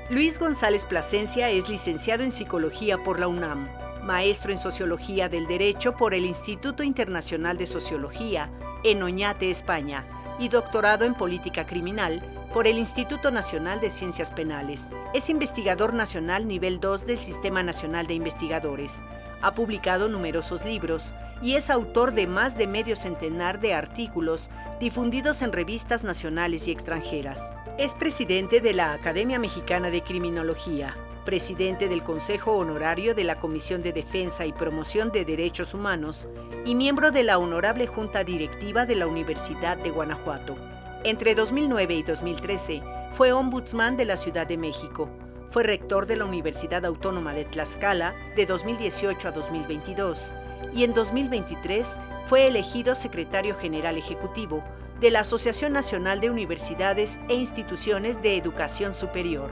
Luis González Plasencia es licenciado en Psicología por la UNAM, maestro en Sociología del Derecho por el Instituto Internacional de Sociología en Oñate, España, y doctorado en Política Criminal por el Instituto Nacional de Ciencias Penales. Es investigador nacional nivel 2 del Sistema Nacional de Investigadores. Ha publicado numerosos libros y es autor de más de medio centenar de artículos difundidos en revistas nacionales y extranjeras. Es presidente de la Academia Mexicana de Criminología, presidente del Consejo Honorario de la Comisión de Defensa y Promoción de Derechos Humanos y miembro de la Honorable Junta Directiva de la Universidad de Guanajuato. Entre 2009 y 2013 fue ombudsman de la Ciudad de México. Fue rector de la Universidad Autónoma de Tlaxcala de 2018 a 2022 y en 2023 fue elegido secretario general ejecutivo de la Asociación Nacional de Universidades e Instituciones de Educación Superior.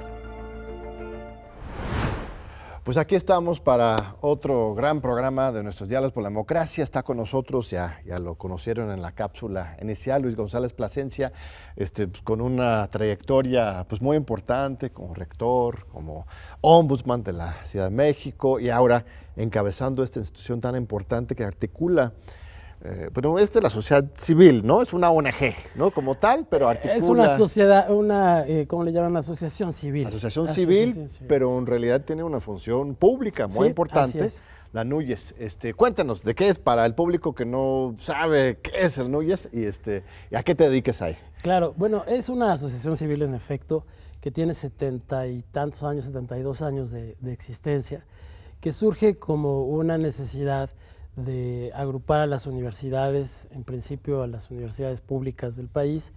Pues aquí estamos para otro gran programa de nuestros Diálogos por la Democracia. Está con nosotros, ya lo conocieron en la cápsula inicial, Luis González Plasencia, pues con una trayectoria pues muy importante como rector, como ombudsman de la Ciudad de México y ahora encabezando esta institución tan importante que articula. Pero es de la sociedad civil, ¿no? Es una ONG, ¿no? Como tal, pero articula... Es una sociedad, ¿cómo le llaman? Asociación civil. Asociación civil, pero en realidad tiene una función pública muy importante. La NUYES. Cuéntanos, ¿de qué es para el público que no sabe qué es el NUYES y a qué te dedicas ahí? Claro, bueno, es una asociación civil en efecto que tiene 70 y tantos años, 72 años de existencia, que surge como una necesidad de agrupar a las universidades, en principio a las universidades públicas del país,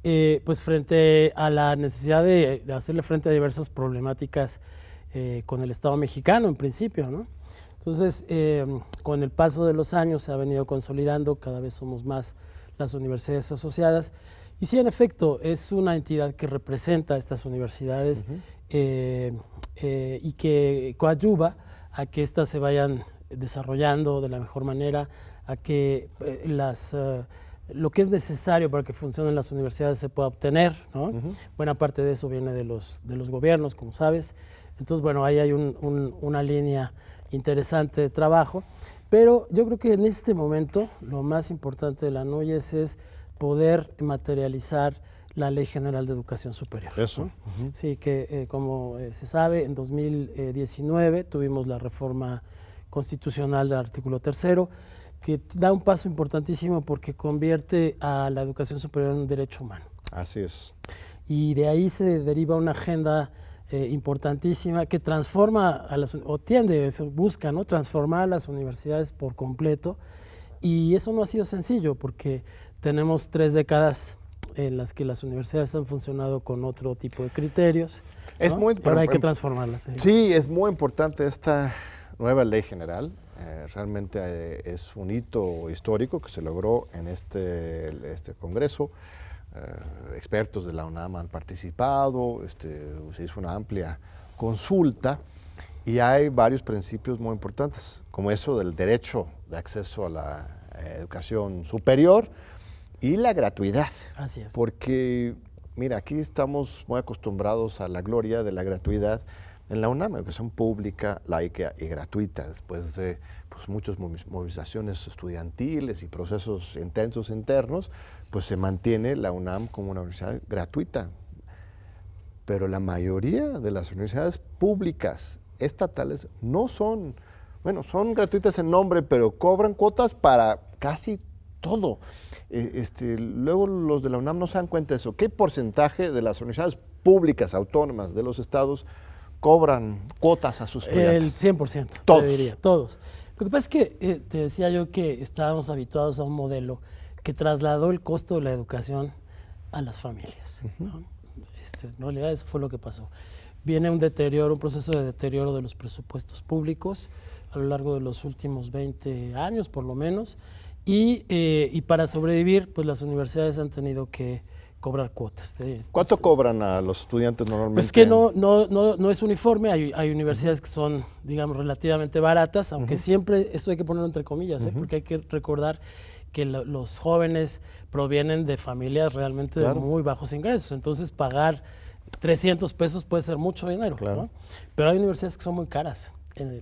pues frente a la necesidad de hacerle frente a diversas problemáticas con el Estado mexicano en principio, ¿no? Entonces, con el paso de los años se ha venido consolidando, cada vez somos más las universidades asociadas, y sí, en efecto, es una entidad que representa a estas universidades y que coadyuva a que éstas se vayan desarrollando de la mejor manera, a que lo que es necesario para que funcionen las universidades se pueda obtener, ¿no? Buena parte de eso viene de los gobiernos, como sabes. Entonces, bueno, ahí hay una línea interesante de trabajo, pero yo creo que en este momento lo más importante de la NUYES es poder materializar la Ley General de Educación Superior. Eso. ¿No? Sí, que como se sabe, en 2019 tuvimos la reforma constitucional del artículo 3º, que da un paso importantísimo porque convierte a la educación superior en un derecho humano. Así es. Y de ahí se deriva una agenda importantísima que transforma busca, ¿no?, transformar a las universidades por completo, y eso no ha sido sencillo porque tenemos 3 décadas en las que las universidades han funcionado con otro tipo de criterios, ¿no? Ahora hay que transformarlas. Sí, es muy importante esta nueva ley general. Realmente es un hito histórico que se logró en este Congreso. Expertos de la UNAM han participado, se hizo una amplia consulta y hay varios principios muy importantes, como eso del derecho de acceso a la educación superior y la gratuidad. Así es. Porque, mira, aquí estamos muy acostumbrados a la gloria de la gratuidad en la UNAM, educación pública, laica y gratuita, después de pues, muchas movilizaciones estudiantiles y procesos intensos internos, pues se mantiene la UNAM como una universidad gratuita. Pero la mayoría de las universidades públicas estatales no son, bueno, son gratuitas en nombre, pero cobran cuotas para casi todo. Luego los de la UNAM no se dan cuenta de eso. ¿Qué porcentaje de las universidades públicas autónomas de los estados cobran cuotas a sus estudiantes? El 100%, todos. Te diría, todos. Lo que pasa es que te decía yo que estábamos habituados a un modelo que trasladó el costo de la educación a las familias, ¿no? En realidad eso fue lo que pasó. Viene un proceso de deterioro de los presupuestos públicos a lo largo de los últimos 20 años por lo menos, y para sobrevivir pues las universidades han tenido que cobrar cuotas. ¿Cuánto cobran a los estudiantes normalmente? Pues que no es uniforme, hay universidades que son, digamos, relativamente baratas, aunque siempre, esto hay que ponerlo entre comillas, porque hay que recordar que los jóvenes provienen de familias realmente de muy bajos ingresos, entonces pagar 300 pesos puede ser mucho dinero, claro. ¿no? Pero hay universidades que son muy caras.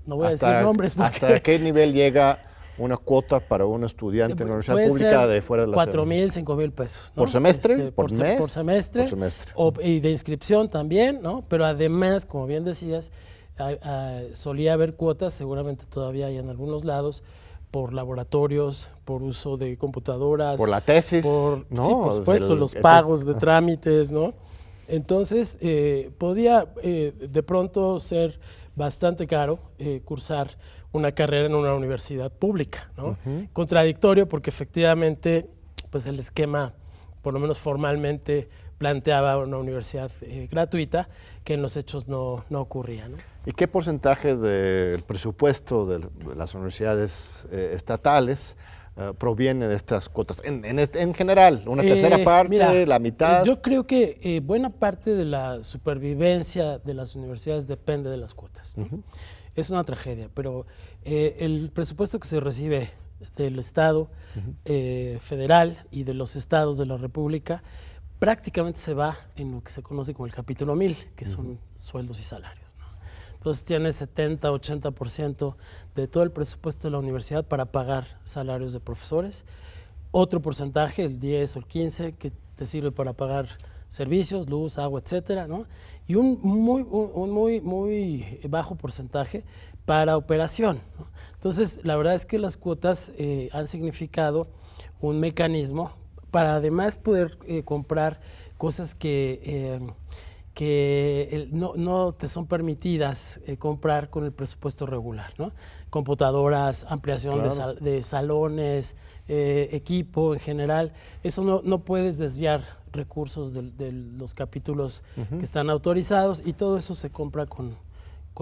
No voy a decir nombres. Porque ¿Hasta qué nivel llega una cuota para un estudiante en la universidad pública de fuera de la ciudad? 4,000, 5,000 pesos, ¿no? ¿Por semestre? ¿Por mes? Por semestre. Por semestre. Y de inscripción también, ¿no? Pero además, como bien decías, solía haber cuotas, seguramente todavía hay en algunos lados, por laboratorios, por uso de computadoras. Por la tesis. ¿no? Sí, por supuesto, los pagos de trámites, ¿no? Entonces, podría de pronto ser bastante caro cursar una carrera en una universidad pública, ¿no? Contradictorio porque efectivamente pues el esquema, por lo menos formalmente, planteaba una universidad gratuita, que en los hechos no ocurría, ¿no? ¿Y qué porcentaje del presupuesto de las universidades estatales proviene de estas cuotas? En general, una tercera parte, mira, la mitad. Yo creo que buena parte de la supervivencia de las universidades depende de las cuotas, ¿no? Es una tragedia, pero el presupuesto que se recibe del Estado federal y de los estados de la República prácticamente se va en lo que se conoce como el capítulo 1000, que son sueldos y salarios, ¿no? Entonces tiene 70-80% de todo el presupuesto de la universidad para pagar salarios de profesores, otro porcentaje, el 10 o el 15, que te sirve para pagar servicios, luz, agua, etcétera, ¿no? Y un muy bajo porcentaje para operación, ¿no? Entonces, la verdad es que las cuotas han significado un mecanismo para además poder comprar cosas que no te son permitidas comprar con el presupuesto regular, ¿no? Computadoras, ampliación claro. de salones, equipo en general. Eso no puedes desviar recursos de los capítulos que están autorizados y todo eso se compra con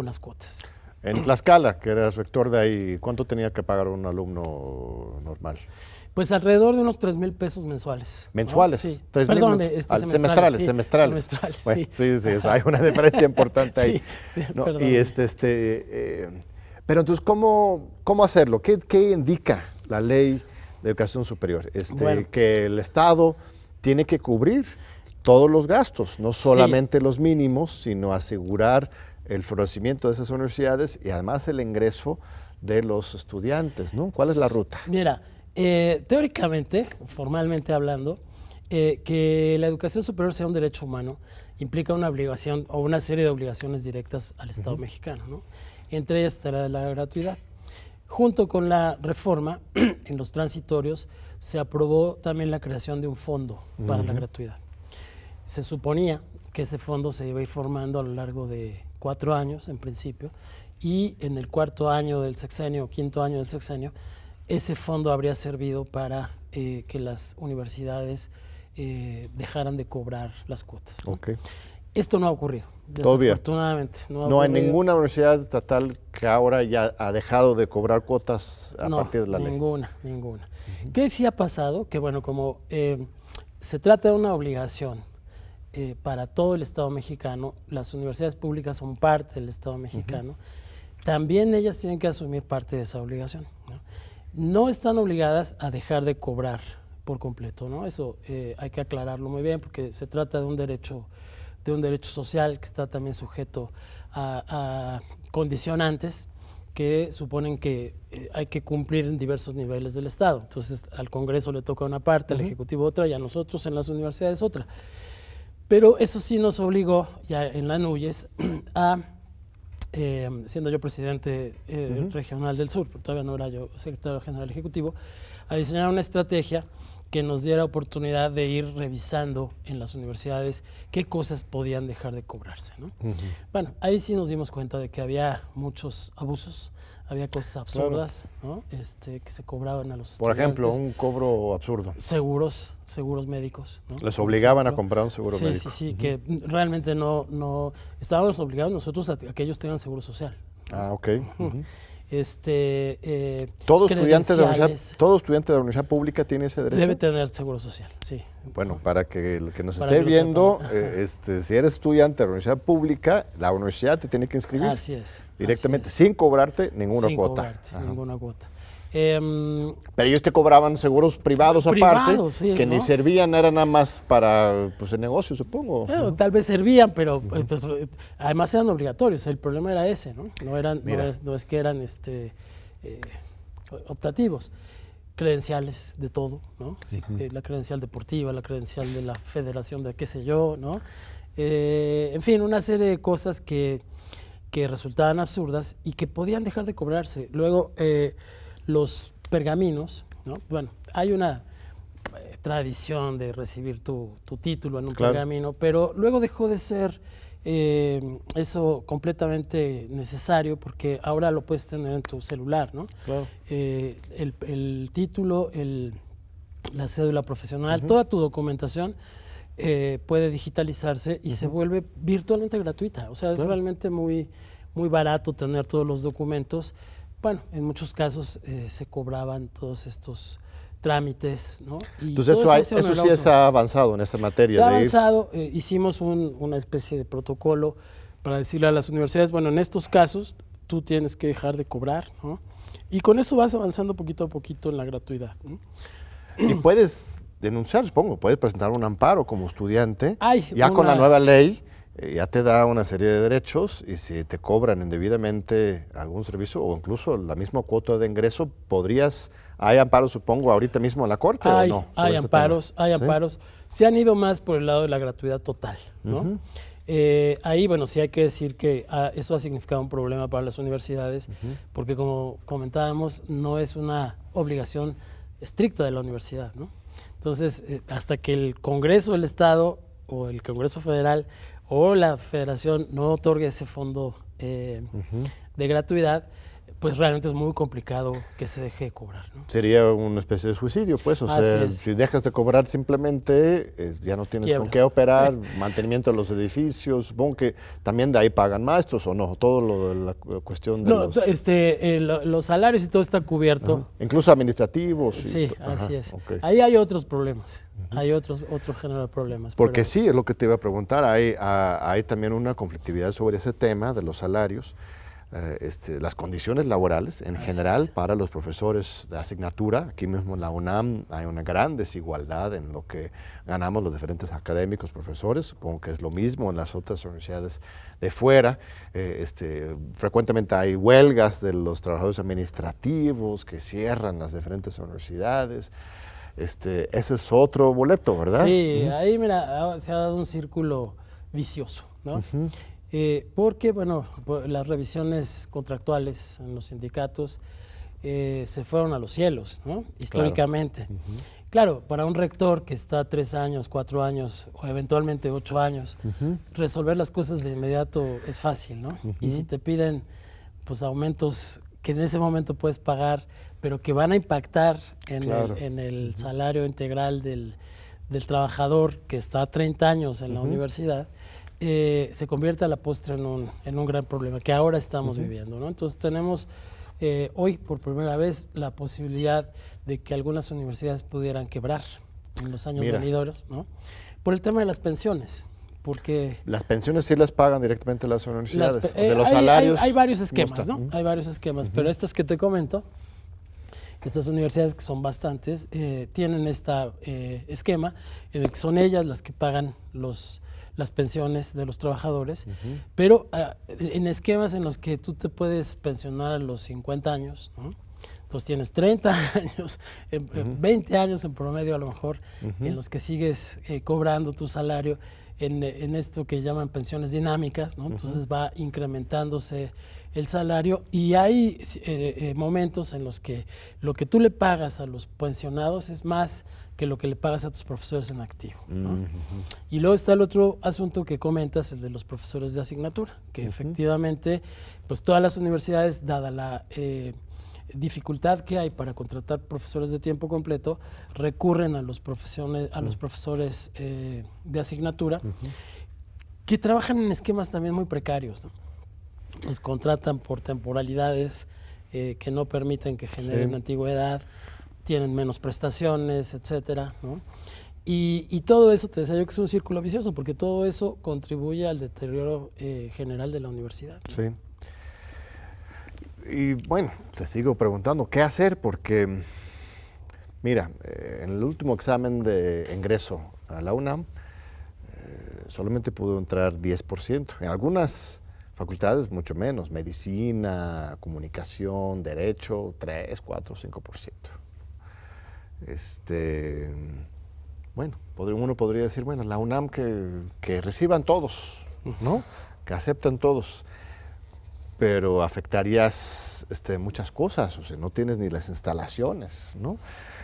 las cuotas. En Tlaxcala, que eras rector de ahí, ¿cuánto tenía que pagar un alumno normal? Pues alrededor de unos 3,000 pesos mensuales. ¿Mensuales? ¿No? Sí. 3,000 Perdón, semestrales. Semestrales, bueno, sí, hay una diferencia importante ahí. Sí, ¿no? perdón. Y pero entonces, ¿cómo hacerlo? ¿Qué indica la ley de educación superior? Bueno. Que el Estado tiene que cubrir todos los gastos, no solamente los mínimos, sino asegurar el florecimiento de esas universidades y además el ingreso de los estudiantes, ¿no? ¿Cuál es la ruta? Mira, teóricamente, formalmente hablando, que la educación superior sea un derecho humano implica una obligación o una serie de obligaciones directas al Estado mexicano, ¿no? Entre ellas está la de la gratuidad. Junto con la reforma, en los transitorios, se aprobó también la creación de un fondo para la gratuidad. Se suponía que ese fondo se iba a ir formando a lo largo de 4 años, en principio, y en el 4º año del sexenio o 5º año del sexenio, ese fondo habría servido para que las universidades dejaran de cobrar las cuotas, ¿no? Okay. Esto no ha ocurrido, todavía. Desafortunadamente. No hay ninguna universidad estatal que ahora ya ha dejado de cobrar cuotas a partir de la ley. Ninguna. ¿Qué sí ha pasado? Que bueno, como se trata de una obligación para todo el Estado mexicano, las universidades públicas son parte del Estado mexicano, también ellas tienen que asumir parte de esa obligación, ¿no? No están obligadas a dejar de cobrar por completo, ¿no? Eso hay que aclararlo muy bien porque se trata de un derecho social que está también sujeto a condicionantes que suponen que hay que cumplir en diversos niveles del Estado. Entonces al Congreso le toca una parte, al Ejecutivo otra y a nosotros en las universidades otra. Pero eso sí nos obligó ya en la NUYES a, siendo yo presidente regional del sur, pero todavía no era yo secretario general ejecutivo, a diseñar una estrategia que nos diera oportunidad de ir revisando en las universidades qué cosas podían dejar de cobrarse, ¿no? Bueno, ahí sí nos dimos cuenta de que había muchos abusos, había cosas absurdas, claro, ¿no? Que se cobraban a los estudiantes. Por ejemplo, un cobro absurdo. Seguros médicos, ¿no? Les obligaban a comprar un seguro médico. Sí, que realmente no estábamos obligados nosotros a que ellos tengan seguro social. Ah, ok. Todo estudiante de la universidad pública tiene ese derecho. Debe tener seguro social, sí. Bueno, para que el que nos esté viendo, si eres estudiante de la universidad pública, la universidad te tiene que inscribir. Así es. Directamente, sin cobrarte ninguna cuota. Ninguna cuota. Em, Pero ellos te cobraban seguros privados aparte, sí, que ¿no? ni servían, era nada más para pues, el negocio, supongo. Bueno, tal vez servían, pero pues, además eran obligatorios. El problema era ese, ¿no? No es que eran optativos. Credenciales de todo, ¿no? Sí, la credencial deportiva, la credencial de la federación de qué sé yo, ¿no? En fin, una serie de cosas que resultaban absurdas y que podían dejar de cobrarse. Luego, los pergaminos, ¿no? Bueno, hay una tradición de recibir tu título en un pergamino, pero luego dejó de ser eso completamente necesario porque ahora lo puedes tener en tu celular, ¿no? Claro. El título, la cédula profesional, toda tu documentación puede digitalizarse y se vuelve virtualmente gratuita. O sea, es realmente muy barato tener todos los documentos. Bueno, en muchos casos se cobraban todos estos trámites, ¿no? Y entonces eso sí se ha avanzado en esta materia. Se ha avanzado, hicimos una especie de protocolo para decirle a las universidades, bueno, en estos casos tú tienes que dejar de cobrar, ¿no? Y con eso vas avanzando poquito a poquito en la gratuidad, ¿no? Y puedes denunciar, supongo, puedes presentar un amparo como estudiante. Ya con la nueva ley ya te da una serie de derechos y si te cobran indebidamente algún servicio o incluso la misma cuota de ingreso, hay amparos, supongo, ahorita mismo en la Corte, ¿o no? Hay amparos, amparos. Se han ido más por el lado de la gratuidad total, ¿no? Ahí, bueno, sí hay que decir que eso ha significado un problema para las universidades, porque como comentábamos, no es una obligación estricta de la universidad, ¿no? Entonces, hasta que el Congreso del Estado o el Congreso Federal o la Federación no otorgue ese fondo de gratuidad, pues realmente es muy complicado que se deje de cobrar, ¿no? Sería una especie de suicidio, pues, o sea, si dejas de cobrar simplemente, ya no tienes con qué operar, mantenimiento de los edificios, supongo que también de ahí pagan maestros o no, todo lo de la cuestión de los salarios y todo está cubierto. Incluso administrativos. Sí, así es. Okay. Ahí hay otros problemas. Hay otro género de problemas. Porque sí, es lo que te iba a preguntar, hay también una conflictividad sobre ese tema de los salarios, las condiciones laborales en general para los profesores de asignatura. Aquí mismo en la UNAM hay una gran desigualdad en lo que ganamos los diferentes académicos, profesores, supongo que es lo mismo en las otras universidades de fuera. Frecuentemente hay huelgas de los trabajadores administrativos que cierran las diferentes universidades. Ese es otro boleto, ¿verdad? Sí, ahí mira, se ha dado un círculo vicioso, ¿no? Porque, bueno, las revisiones contractuales en los sindicatos se fueron a los cielos, ¿no? Históricamente. Claro, para un rector que está 3 años, 4 años o eventualmente 8 años, resolver las cosas de inmediato es fácil, ¿no? Y si te piden pues aumentos que en ese momento puedes pagar, pero que van a impactar en el salario integral del trabajador que está 30 años en la universidad, se convierte a la postre en un gran problema que ahora estamos viviendo, ¿no? Entonces tenemos hoy por primera vez la posibilidad de que algunas universidades pudieran quebrar en los años venideros, ¿no? Por el tema de las pensiones. Porque las pensiones sí las pagan directamente las universidades. Los salarios hay varios esquemas, ¿no? Hay varios esquemas, pero estas que te comento, estas universidades que son bastantes, tienen este esquema en el que son ellas las que pagan las pensiones de los trabajadores, pero en esquemas en los que tú te puedes pensionar a los 50 años, ¿no? Entonces tienes 30 años, 20 años en promedio a lo mejor, en los que sigues cobrando tu salario en esto que llaman pensiones dinámicas, ¿no? Entonces va incrementándose el salario y hay momentos en los que lo que tú le pagas a los pensionados es más que lo que le pagas a tus profesores en activo, ¿no? Y luego está el otro asunto que comentas, el de los profesores de asignatura, que efectivamente, pues todas las universidades, dada la dificultad que hay para contratar profesores de tiempo completo, recurren a los profesores de asignatura, que trabajan en esquemas también muy precarios, ¿no? Los contratan por temporalidades que no permiten que generen antigüedad, tienen menos prestaciones, etcétera, ¿no? Y todo eso, te decía yo que es un círculo vicioso, porque todo eso contribuye al deterioro general de la universidad, ¿no? Sí. Y bueno, te sigo preguntando, ¿qué hacer? Porque, mira, en el último examen de ingreso a la UNAM, solamente pudo entrar 10%. En algunas facultades mucho menos, medicina, comunicación, derecho, 3, 4, 5%. Bueno, uno podría decir, bueno, la UNAM que reciban todos, ¿no? Que acepten todos, pero afectarías muchas cosas, o sea, no tienes ni las instalaciones, ¿no?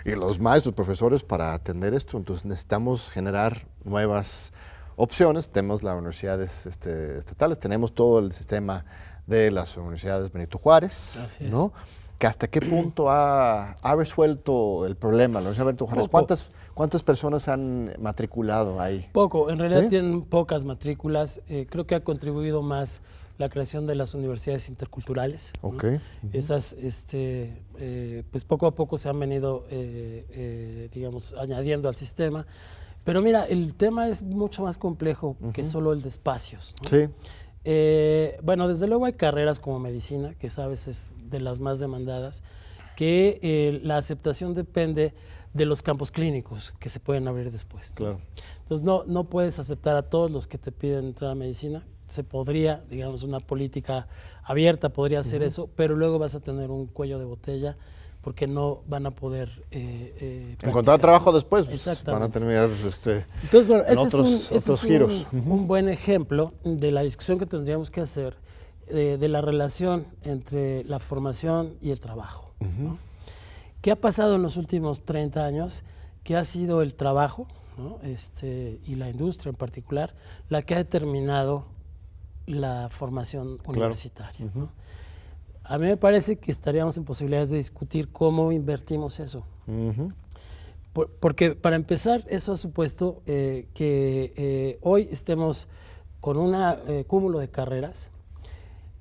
Y los maestros, profesores para atender esto, entonces necesitamos generar nuevas opciones. Tenemos las universidades estatales, tenemos todo el sistema de las universidades Benito Juárez, ¿no? Que hasta qué punto ha resuelto el problema la Universidad Benito Juárez. ¿Cuántas personas han matriculado ahí? Poco, en realidad ¿Sí? tienen pocas matrículas. Creo que ha contribuido más la creación de las universidades interculturales, ¿no? Okay. Esas, pues poco a poco se han venido, digamos, añadiendo al sistema. Pero mira, el tema es mucho más complejo que solo el de espacios, ¿no? Sí. Bueno, desde luego hay carreras como medicina, que sabes es de las más demandadas, que la aceptación depende de los campos clínicos que se pueden abrir después, ¿no? Claro. Entonces no puedes aceptar a todos los que te piden entrar a medicina. Se podría, digamos, una política abierta podría hacer eso, pero luego vas a tener un cuello de botella porque no van a poder encontrar trabajo después, Exactamente. Van a terminar Entonces, bueno, en ese otros es giros. un buen ejemplo de la discusión que tendríamos que hacer de la relación entre la formación y el trabajo, ¿no? ¿Qué ha pasado en los últimos 30 años? Que ha sido el trabajo, ¿no? Y la industria en particular, la que ha determinado la formación universitaria, ¿no? A mí me parece que estaríamos en posibilidades de discutir cómo invertimos eso. Porque para empezar, eso ha supuesto que hoy estemos con un cúmulo de carreras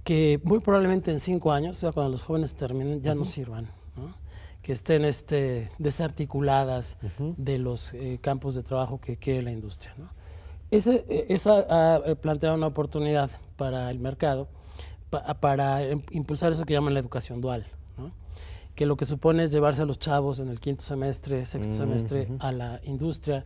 que muy probablemente en 5 años, o sea, cuando los jóvenes terminen, ya no sirvan, ¿no? Que estén desarticuladas de los campos de trabajo que quiere la industria, ¿no? Esa ha planteado una oportunidad para el mercado para impulsar eso que llaman la educación dual, ¿no? Que lo que supone es llevarse a los chavos en el 5º semestre, 6º semestre a la industria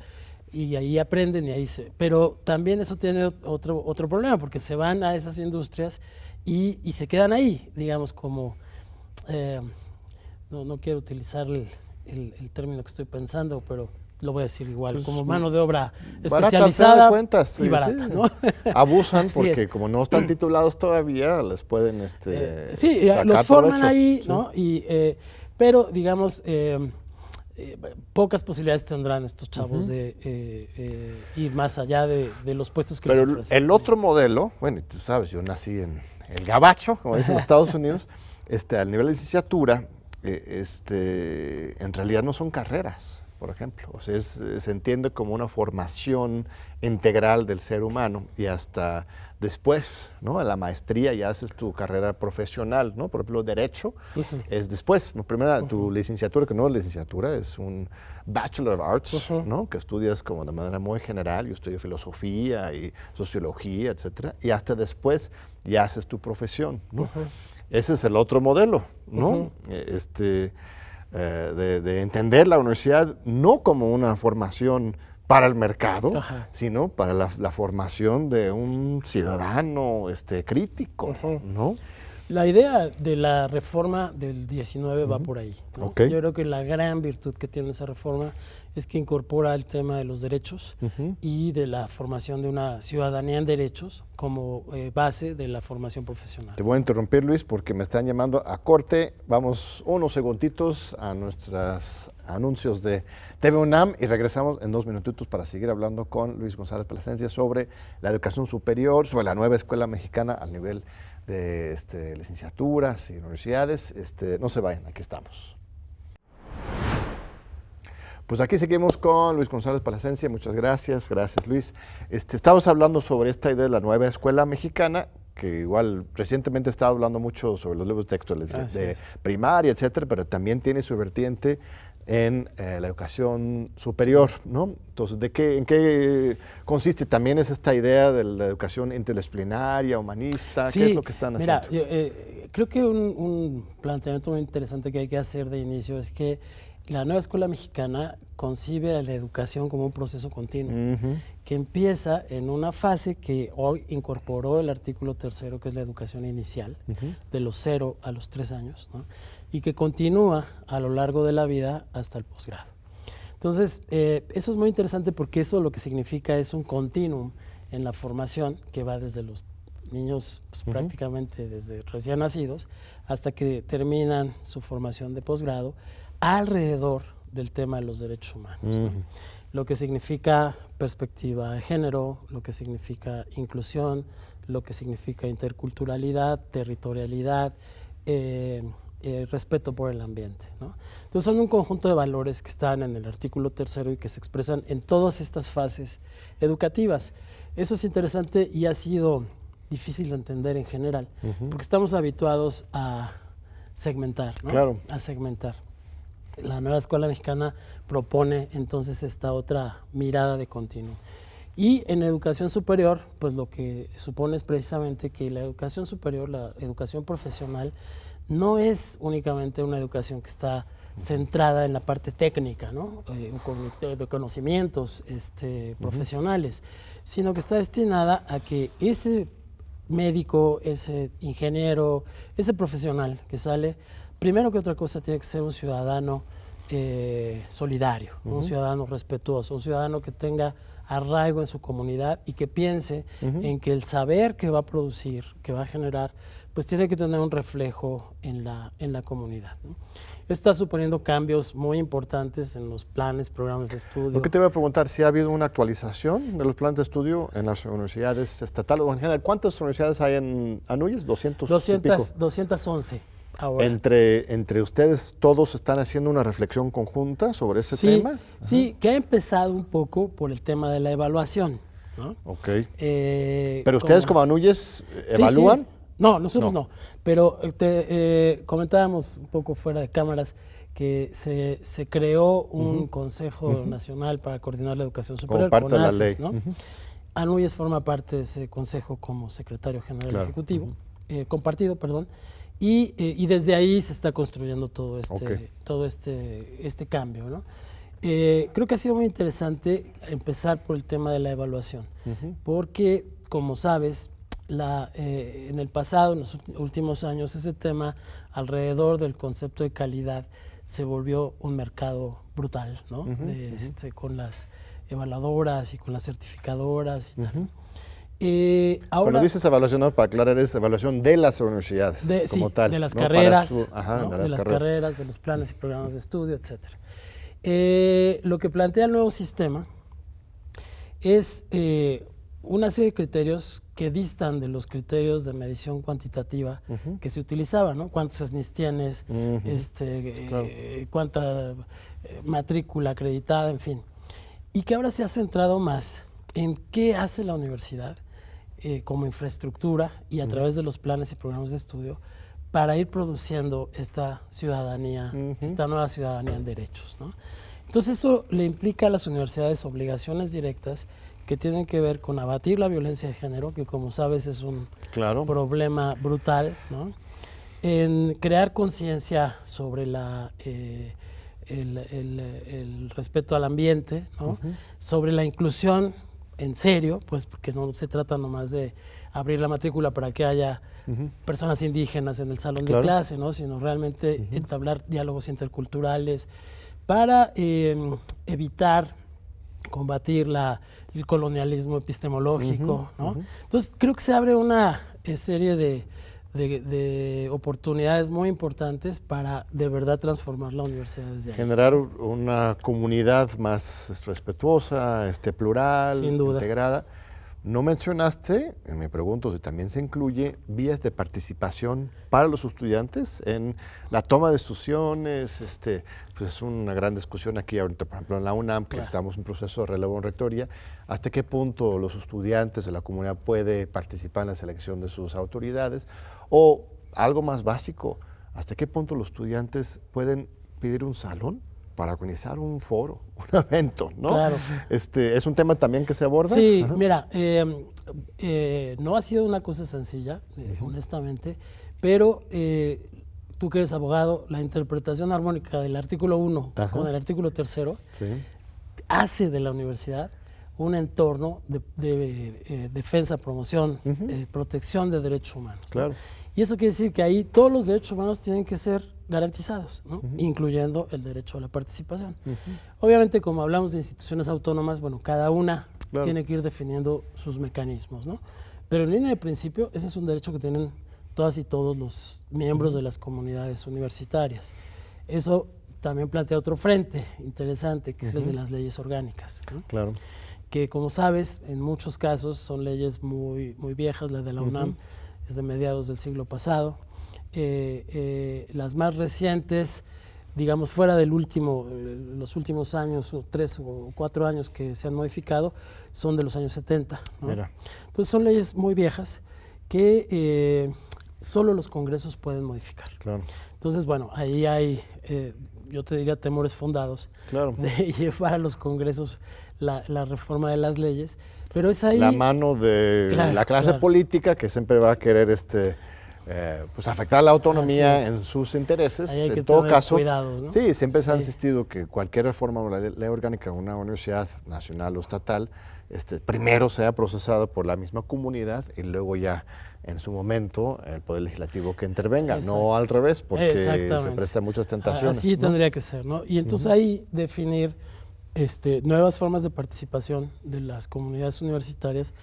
y ahí aprenden y ahí Pero también eso tiene otro problema porque se van a esas industrias y se quedan ahí, digamos, como... no quiero utilizar el término que estoy pensando, pero lo voy a decir igual, pues como mano de obra especializada cuentas, y barata, sí. ¿no? Abusan porque como no están titulados todavía, les pueden sí, sacar los forman provecho. ahí, Sí. ¿no? Pero, digamos, pocas posibilidades tendrán estos chavos de ir más allá de los puestos que les Pero ofrecen. el otro modelo, bueno, y tú sabes, yo nací en el gabacho, como dicen los Estados Unidos, al nivel de licenciatura, en realidad no son carreras, por ejemplo. O sea, se entiende como una formación integral del ser humano y hasta después, ¿no? A la maestría ya haces tu carrera profesional, ¿no? Por ejemplo, Derecho es después. Primero, tu licenciatura, que no es licenciatura, es un Bachelor of Arts, ¿no? Que estudias como de manera muy general. Yo estudio filosofía y sociología, etcétera. Y hasta después ya haces tu profesión, ¿no? Ese es el otro modelo, ¿no? De entender la universidad no como una formación para el mercado, sino para la formación de un ciudadano crítico, ¿no? La idea de la reforma del 19 va por ahí, ¿no? Okay. Yo creo que la gran virtud que tiene esa reforma es que incorpora el tema de los derechos y de la formación de una ciudadanía en derechos como base de la formación profesional. Te voy a interrumpir, Luis, porque me están llamando a corte. Vamos unos segunditos a nuestros anuncios de TV UNAM y regresamos en 2 minutitos para seguir hablando con Luis González Plasencia sobre la educación superior, sobre la nueva escuela mexicana al nivel de licenciaturas y universidades. No se vayan, aquí estamos. Pues aquí seguimos con Luis González Plasencia. Muchas gracias. Gracias, Luis. Estamos hablando sobre esta idea de la nueva escuela mexicana, que igual recientemente estaba hablando mucho sobre los libros de texto de primaria, etcétera, pero también tiene su vertiente en la educación superior, ¿no? Entonces, ¿en qué consiste? ¿También es esta idea de la educación interdisciplinaria, humanista? Sí, ¿Qué es lo que están haciendo? Mira, creo que un planteamiento muy interesante que hay que hacer de inicio es que la nueva escuela mexicana concibe a la educación como un proceso continuo, que empieza en una fase que hoy incorporó el artículo 3º, que es la educación inicial, de los 0 a los 3 años, ¿no? Y que continúa a lo largo de la vida hasta el posgrado. Entonces, eso es muy interesante porque eso lo que significa es un continuum en la formación que va desde los niños pues, prácticamente desde recién nacidos hasta que terminan su formación de posgrado alrededor del tema de los derechos humanos, ¿no? Lo que significa perspectiva de género, lo que significa inclusión, lo que significa interculturalidad, territorialidad, respeto por el ambiente, ¿no? Entonces son un conjunto de valores que están en el artículo 3º y que se expresan en todas estas fases educativas. Eso es interesante y ha sido difícil de entender en general, porque estamos habituados a segmentar, ¿no? Claro. A segmentar. La nueva escuela mexicana propone entonces esta otra mirada de continuo. Y en educación superior, pues lo que supone es precisamente que la educación superior, la educación profesional, no es únicamente una educación que está centrada en la parte técnica, ¿no? De conocimientos profesionales, sino que está destinada a que ese médico, ese ingeniero, ese profesional que sale, primero que otra cosa tiene que ser un ciudadano solidario, un ciudadano respetuoso, un ciudadano que tenga arraigo en su comunidad y que piense en que el saber que va a producir, que va a generar, pues tiene que tener un reflejo en la comunidad, ¿no? Está suponiendo cambios muy importantes en los planes, programas de estudio. Lo que te voy a preguntar, si ha habido una actualización de los planes de estudio en las universidades estatales o en general. ¿Cuántas universidades hay en Anuyes? 211 ahora. Entre ustedes, ¿todos están haciendo una reflexión conjunta sobre ese tema? Sí, que ha empezado un poco por el tema de la evaluación, ¿no? Ok. ¿Pero ustedes como Anuyes evalúan? Sí. No, nosotros no. Pero comentábamos un poco fuera de cámaras que se creó un Consejo Nacional para coordinar la educación superior, como parte de la ley, ¿no? Anuyes forma parte de ese consejo como secretario general ejecutivo, compartido, perdón, y desde ahí se está construyendo todo este cambio, ¿no? Creo que ha sido muy interesante empezar por el tema de la evaluación, porque, como sabes, en el pasado, en los últimos años, ese tema alrededor del concepto de calidad se volvió un mercado brutal, ¿no? Con las evaluadoras y con las certificadoras y tal. Ahora, cuando dices evaluación, ¿no? Para aclarar, es evaluación de las universidades como tal. De las ¿no? carreras, de las carreras, de los planes y programas de estudio, etc. Lo que plantea el nuevo sistema es una serie de criterios que distan de los criterios de medición cuantitativa que se utilizaban, ¿no? Cuántos SNIS tienes, cuánta matrícula acreditada, en fin. Y que ahora se ha centrado más en qué hace la universidad como infraestructura y a través de los planes y programas de estudio para ir produciendo esta ciudadanía, esta nueva ciudadanía en derechos, ¿no? Entonces eso le implica a las universidades obligaciones directas que tienen que ver con abatir la violencia de género, que como sabes es un problema brutal, ¿no? En crear conciencia sobre el respeto al ambiente, ¿no? Sobre la inclusión en serio, pues porque no se trata nomás de abrir la matrícula para que haya personas indígenas en el salón de clase, ¿no? Sino realmente entablar diálogos interculturales para evitar, combatir el colonialismo epistemológico, ¿no? Entonces creo que se abre una serie de oportunidades muy importantes para de verdad transformar la universidad desde ahí. Generar una comunidad más respetuosa, plural, sin duda, integrada. No mencionaste, me pregunto si también se incluye vías de participación para los estudiantes en la toma de decisiones. Pues es una gran discusión aquí ahorita, por ejemplo, en la UNAM, que estamos en proceso de relevo en rectoría. ¿Hasta qué punto los estudiantes de la comunidad puede participar en la selección de sus autoridades? O algo más básico, ¿hasta qué punto los estudiantes pueden pedir un salón para organizar un foro, un evento, ¿no? Claro. ¿Es un tema también que se aborda? Sí, Ajá. mira, no ha sido una cosa sencilla, honestamente, pero tú que eres abogado, la interpretación armónica del artículo 1 Ajá. con el artículo 3 Sí. hace de la universidad un entorno de defensa, promoción, protección de derechos humanos, ¿no? Claro. Y eso quiere decir que ahí todos los derechos humanos tienen que ser garantizados, ¿no? Incluyendo el derecho a la participación. Obviamente, como hablamos de instituciones autónomas, bueno, cada una Claro. tiene que ir definiendo sus mecanismos, ¿no? Pero en línea de principio, ese es un derecho que tienen todas y todos los miembros de las comunidades universitarias. Eso también plantea otro frente interesante, que es el de las leyes orgánicas, ¿no? Claro. Que, como sabes, en muchos casos son leyes muy, muy viejas. La de la UNAM es de mediados del siglo pasado. Las más recientes, digamos, fuera del los últimos años, 3 o 4 años que se han modificado, son de los años 70, ¿no? Mira. Entonces son leyes muy viejas que solo los congresos pueden modificar. Claro. Entonces, bueno, ahí hay, yo te diría, temores fundados Claro. de llevar a los congresos la reforma de las leyes, pero es ahí... La mano de Claro, la clase claro. política que siempre va a querer pues afectar la autonomía Así es. en sus intereses. Ahí hay que En todo tener caso, cuidados, ¿no? sí, siempre se ha Sí. insistido que cualquier reforma o la ley orgánica de una universidad nacional o estatal, primero sea procesado por la misma comunidad y luego ya en su momento el Poder Legislativo que intervenga, Exacto. no al revés, porque se Exactamente. presta a muchas tentaciones. Así ¿no? tendría que ser, ¿no? Y entonces ahí definir nuevas formas de participación de las comunidades universitarias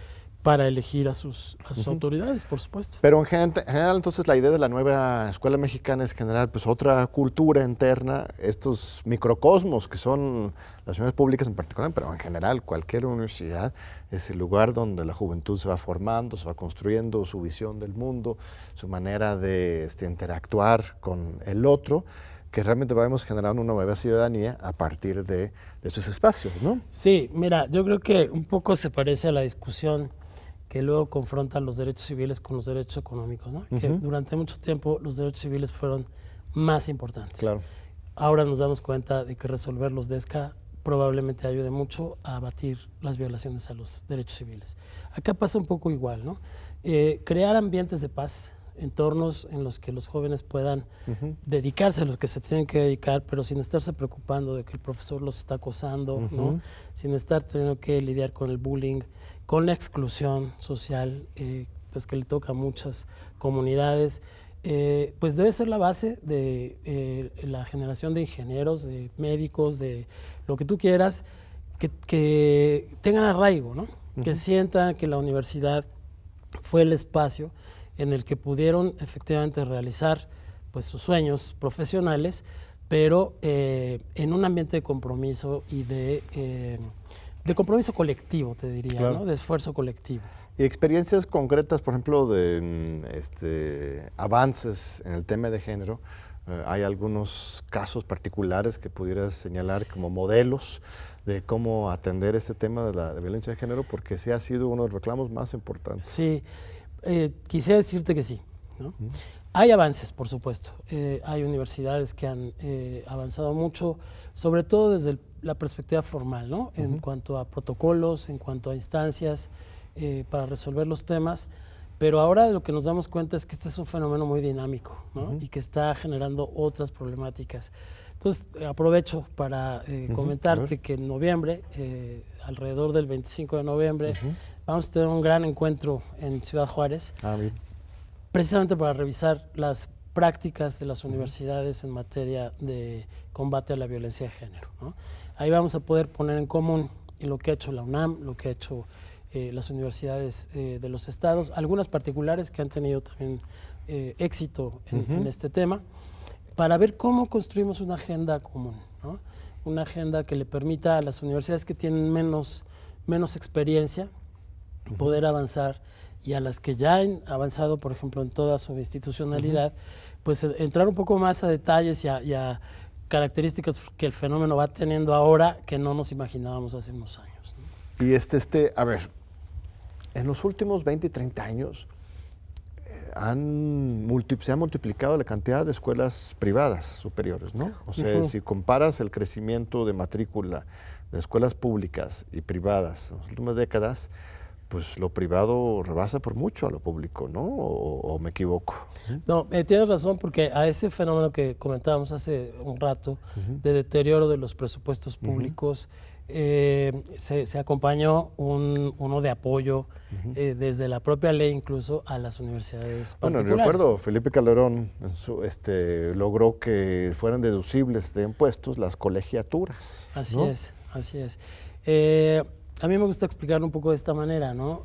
para elegir a sus autoridades, por supuesto. Pero en general, entonces, la idea de la nueva escuela mexicana es generar pues, otra cultura interna, estos microcosmos que son las universidades públicas en particular, pero en general cualquier universidad es el lugar donde la juventud se va formando, se va construyendo su visión del mundo, su manera de interactuar con el otro, que realmente vamos generando una nueva ciudadanía a partir de esos espacios, ¿no? Sí, mira, yo creo que un poco se parece a la discusión que luego confrontan los derechos civiles con los derechos económicos, ¿no? Que durante mucho tiempo los derechos civiles fueron más importantes. Claro. Ahora nos damos cuenta de que resolver los DESCA probablemente ayude mucho a abatir las violaciones a los derechos civiles. Acá pasa un poco igual, ¿no? Crear ambientes de paz, entornos en los que los jóvenes puedan dedicarse a lo que se tienen que dedicar, pero sin estarse preocupando de que el profesor los está acosando, ¿no? Sin estar teniendo que lidiar con el bullying, con la exclusión social, pues que le toca a muchas comunidades. Pues debe ser la base de la generación de ingenieros, de médicos, de lo que tú quieras, que tengan arraigo, ¿no? Que sientan que la universidad fue el espacio en el que pudieron efectivamente realizar pues, sus sueños profesionales, pero en un ambiente de compromiso y de compromiso colectivo, te diría, Claro. ¿no? De esfuerzo colectivo. Y experiencias concretas, por ejemplo, de avances en el tema de género. ¿Hay algunos casos particulares que pudieras señalar como modelos de cómo atender este tema de la violencia de género? Porque sí ha sido uno de los reclamos más importantes. Sí, quisiera decirte que sí, ¿no? Hay avances, por supuesto. Hay universidades que han avanzado mucho, sobre todo desde la perspectiva formal, ¿no? En cuanto a protocolos, en cuanto a instancias para resolver los temas. Pero ahora lo que nos damos cuenta es que este es un fenómeno muy dinámico, ¿no? Y que está generando otras problemáticas. Entonces, aprovecho para comentarte que en noviembre, alrededor del 25 de noviembre, vamos a tener un gran encuentro en Ciudad Juárez, Bien. precisamente para revisar las prácticas de las universidades en materia de combate a la violencia de género, ¿no? Ahí vamos a poder poner en común lo que ha hecho la UNAM, lo que ha hecho las universidades de los estados, algunas particulares que han tenido también éxito en este tema, para ver cómo construimos una agenda común, ¿no? Una agenda que le permita a las universidades que tienen menos experiencia poder avanzar, y a las que ya han avanzado, por ejemplo, en toda su institucionalidad, pues entrar un poco más a detalles y a características que el fenómeno va teniendo ahora que no nos imaginábamos hace unos años, ¿no? Y a ver, en los últimos 20, 30 años, se ha multiplicado la cantidad de escuelas privadas superiores, ¿no? O sea, si comparas el crecimiento de matrícula de escuelas públicas y privadas en las últimas décadas, pues lo privado rebasa por mucho a lo público, ¿no? ¿O me equivoco? No, tienes razón, porque a ese fenómeno que comentábamos hace un rato, de deterioro de los presupuestos públicos, se acompañó uno de apoyo desde la propia ley incluso a las universidades particulares. Bueno, recuerdo, Felipe Calderón logró que fueran deducibles de impuestos las colegiaturas. Así ¿no? es, así es. A mí me gusta explicarlo un poco de esta manera, ¿no?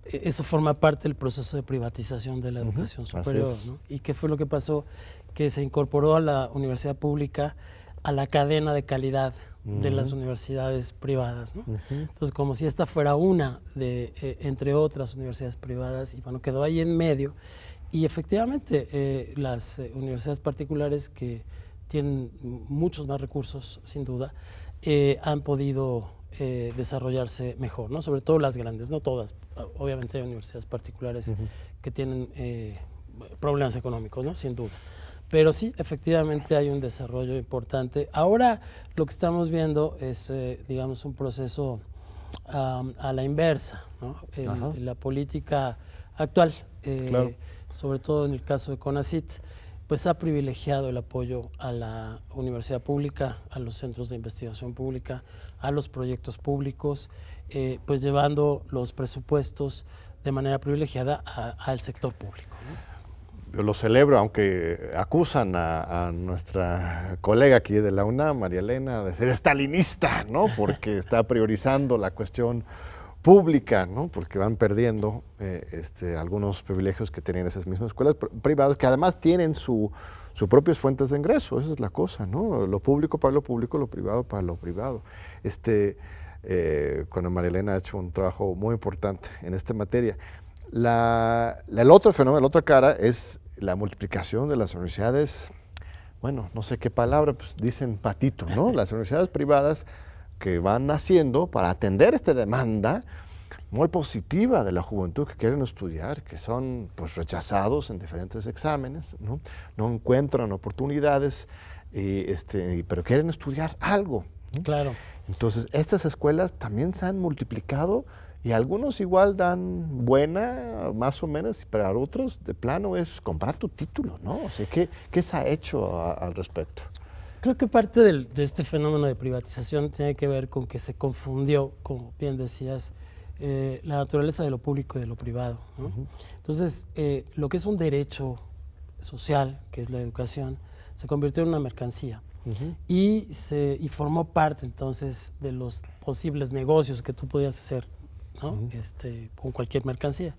Eso forma parte del proceso de privatización de la educación superior, ¿no? ¿Y qué fue lo que pasó? Que se incorporó a la universidad pública a la cadena de calidad de las universidades privadas, ¿no? Entonces, como si esta fuera una de entre otras universidades privadas, y bueno, quedó ahí en medio. Y efectivamente, las universidades particulares, que tienen muchos más recursos, sin duda, han podido desarrollarse mejor, ¿no? Sobre todo las grandes, no todas. Obviamente hay universidades particulares que tienen problemas económicos, ¿no? Sin duda. Pero sí, efectivamente hay un desarrollo importante. Ahora lo que estamos viendo es, digamos, un proceso a la inversa, ¿no? En la política actual, Claro. sobre todo en el caso de CONACYT, pues ha privilegiado el apoyo a la universidad pública, a los centros de investigación pública, a los proyectos públicos, pues llevando los presupuestos de manera privilegiada al sector público, ¿no? Yo lo celebro, aunque acusan a nuestra colega aquí de la UNAM, María Elena, de ser estalinista, ¿no? Porque está priorizando la cuestión pública, ¿no? Porque van perdiendo algunos privilegios que tenían esas mismas escuelas privadas, que además tienen sus propias fuentes de ingreso. Esa es la cosa, ¿no? Lo público para lo público, lo privado para lo privado. Cuando María Elena ha hecho un trabajo muy importante en esta materia. El otro fenómeno, la otra cara, es la multiplicación de las universidades, bueno, no sé qué palabra, pues dicen patito, ¿no? Las universidades privadas que van naciendo para atender esta demanda muy positiva de la juventud que quieren estudiar, que son pues rechazados en diferentes exámenes, ¿no? No encuentran oportunidades, pero quieren estudiar algo, ¿no? Claro. Entonces, estas escuelas también se han multiplicado. Y algunos igual dan buena, más o menos, pero otros de plano es comprar tu título, ¿no? O sea, ¿qué se ha hecho al respecto? Creo que parte de este fenómeno de privatización tiene que ver con que se confundió, como bien decías, la naturaleza de lo público y de lo privado, ¿no? Entonces, lo que es un derecho social, que es la educación, se convirtió en una mercancía. Y formó parte entonces de los posibles negocios que tú podías hacer, ¿no? Con cualquier mercancía.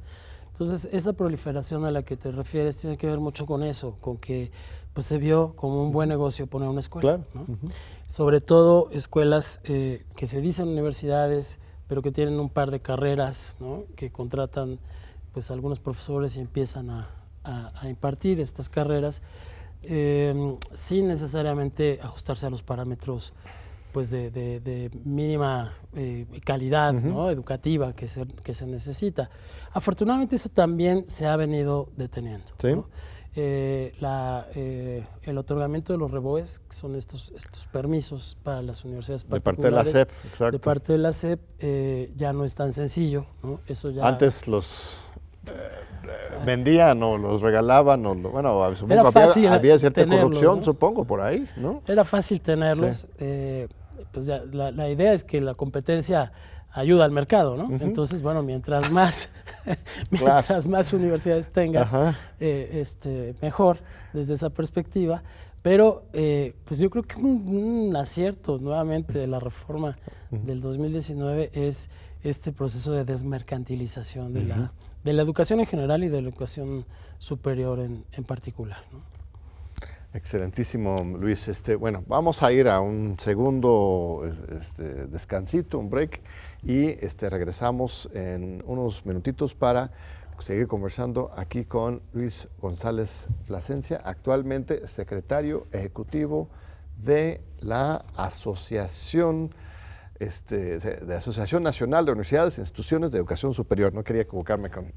Entonces, esa proliferación a la que te refieres tiene que ver mucho con eso, con que pues, se vio como un buen negocio poner una escuela, Claro. ¿no? Sobre todo escuelas que se dicen universidades, pero que tienen un par de carreras, ¿no? Que contratan pues, algunos profesores y empiezan a impartir estas carreras sin necesariamente ajustarse a los parámetros pues de mínima calidad, ¿no? Educativa que se necesita. Afortunadamente eso también se ha venido deteniendo, ¿Sí? ¿no? El otorgamiento de los REBOES, que son estos permisos para las universidades particulares. De parte de la SEP, exacto. De parte de la SEP ya no es tan sencillo, ¿no? Eso ya... Antes los vendían o los regalaban, bueno, supongo había cierta corrupción, ¿no? Supongo, por ahí, ¿no? Era fácil tenerlos. Sí. Pues ya, la idea es que la competencia ayuda al mercado, ¿no? Entonces, bueno, mientras más universidades tengas, mejor desde esa perspectiva. Pero pues yo creo que un acierto nuevamente de la reforma del 2019 es este proceso de desmercantilización de la educación en general y de la educación superior en particular, ¿no? Excelentísimo, Luis. Bueno, vamos a ir a un segundo descansito, un break, y regresamos en unos minutitos para seguir conversando aquí con Luis González Plasencia, actualmente secretario ejecutivo de la Asociación Nacional de Universidades e Instituciones de Educación Superior. No quería equivocarme con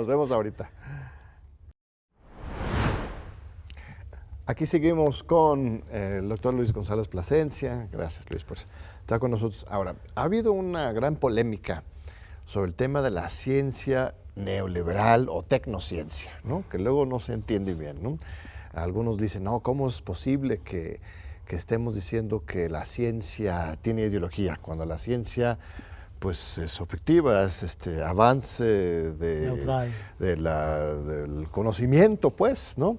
vemos ahorita. Aquí seguimos con el doctor Luis González Plasencia. Gracias, Luis, por estar con nosotros. Ahora, ha habido una gran polémica sobre el tema de la ciencia neoliberal o tecnociencia, ¿no? Que luego no se entiende bien, ¿no? Algunos dicen, no, ¿cómo es posible que estemos diciendo que la ciencia tiene ideología, cuando la ciencia pues es objetiva, es avance del conocimiento, pues, ¿no?